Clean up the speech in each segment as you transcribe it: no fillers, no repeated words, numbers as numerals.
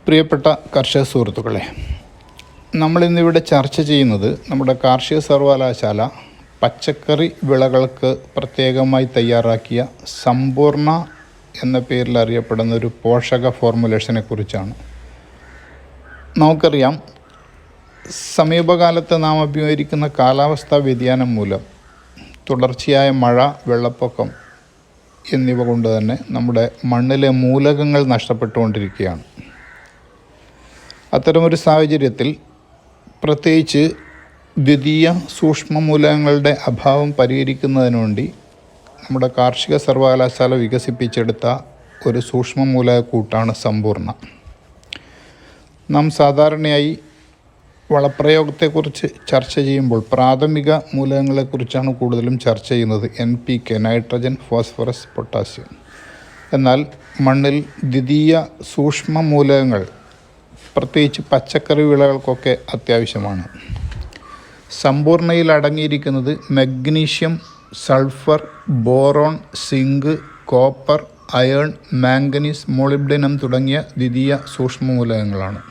പ്രിയപ്പെട്ട കർഷക സുഹൃത്തുക്കളെ, നമ്മളിന്നിവിടെ ചർച്ച ചെയ്യുന്നത് നമ്മുടെ കാർഷിക സർവകലാശാല പച്ചക്കറി വിളകൾക്ക് പ്രത്യേകമായി തയ്യാറാക്കിയ സമ്പൂർണ്ണ എന്ന പേരിൽ അറിയപ്പെടുന്ന ഒരു പോഷക ഫോർമുലേഷനെ കുറിച്ചാണ്. നമുക്കറിയാം, സമീപകാലത്ത് നാം അഭിമുഖീകരിക്കുന്ന കാലാവസ്ഥാ വ്യതിയാനം മൂലം തുടർച്ചയായ മഴ, വെള്ളപ്പൊക്കം എന്നിവ കൊണ്ട് തന്നെ നമ്മുടെ മണ്ണിലെ മൂലകങ്ങൾ നഷ്ടപ്പെട്ടുകൊണ്ടിരിക്കുകയാണ്. അത്തരമൊരു സാഹചര്യത്തിൽ പ്രത്യേകിച്ച് ദ്വിതീയ സൂക്ഷ്മ മൂലകങ്ങളുടെ അഭാവം പരിഹരിക്കുന്നതിന് വേണ്ടി നമ്മുടെ കാർഷിക സർവകലാശാല വികസിപ്പിച്ചെടുത്ത ഒരു സൂക്ഷ്മ മൂലകക്കൂട്ടാണ് സമ്പൂർണ്ണ. നാം സാധാരണയായി വളപ്രയോഗത്തെക്കുറിച്ച് ചർച്ച ചെയ്യുമ്പോൾ പ്രാഥമിക മൂലകങ്ങളെക്കുറിച്ചാണ് കൂടുതലും ചർച്ച ചെയ്യുന്നത്. NPK, nitrogen, phosphorus, potassium. എന്നാൽ മണ്ണിൽ ദ്വിതീയ സൂക്ഷ്മ മൂലകങ്ങൾ പ്രത്യേകിച്ച് പച്ചക്കറി വിളകൾക്കൊക്കെ അത്യാവശ്യമാണ്. സമ്പൂർണ്ണയിൽ അടങ്ങിയിരിക്കുന്നത് magnesium, sulphur, boron, zinc, copper, iron, manganese, molybdenum തുടങ്ങിയ ദ്വിതീയ സൂക്ഷ്മ മൂലകങ്ങളാണ്.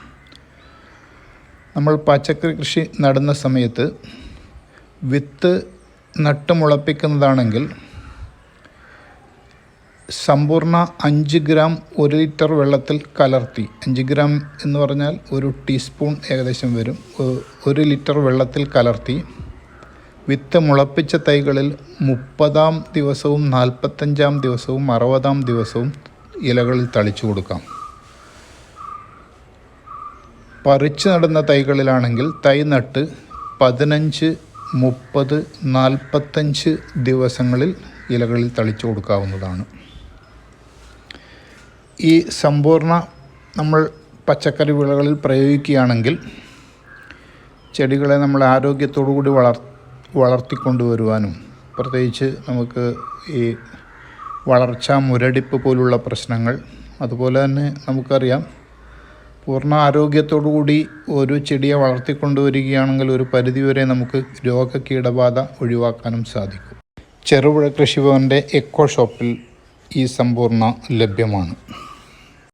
നമ്മൾ പച്ചക്കറി കൃഷി നടുന്ന സമയത്ത് വിത്ത് നട്ടുമുളപ്പിക്കുന്നതാണെങ്കിൽ സമ്പൂർണ്ണ 5 ഗ്രാം 1 ലിറ്റർ വെള്ളത്തിൽ കലർത്തി, 5 ഗ്രാം എന്ന് പറഞ്ഞാൽ 1 ടീസ്പൂൺ ഏകദേശം വരും, 1 ലിറ്റർ വെള്ളത്തിൽ കലർത്തി വിത്ത് മുളപ്പിച്ച തൈകളിൽ 30-ാം ദിവസവും 45-ാം ദിവസവും 60-ാം ദിവസവും ഇലകളിൽ തളിച്ചു കൊടുക്കാം. പറിച്ചു നടുന്ന തൈകളിലാണെങ്കിൽ തൈ നട്ട് 15, 30, 45 ദിവസങ്ങളിൽ ഇലകളിൽ തളിച്ചു കൊടുക്കാവുന്നതാണ്. ഈ സമ്പൂർണ്ണ നമ്മൾ പച്ചക്കറി വിളകളിൽ പ്രയോഗിക്കുകയാണെങ്കിൽ ചെടികളെ നമ്മൾ ആരോഗ്യത്തോടു കൂടി വളർത്തിക്കൊണ്ടുവരുവാനും പ്രത്യേകിച്ച് നമുക്ക് ഈ വളർച്ച, മുരടിപ്പ് പോലുള്ള പ്രശ്നങ്ങൾ, അതുപോലെ തന്നെ നമുക്കറിയാം പൂർണ്ണ ആരോഗ്യത്തോടു കൂടി ഒരു ചെടിയെ വളർത്തിക്കൊണ്ടുവരികയാണെങ്കിൽ ഒരു പരിധിവരെ നമുക്ക് രോഗകീടബാധ ഒഴിവാക്കാനും സാധിക്കും. ചെറുപുഴ കൃഷിഭവൻ്റെ എക്കോ ഷോപ്പിൽ ഈ സമ്പൂർണ്ണ ലഭ്യമാണ്.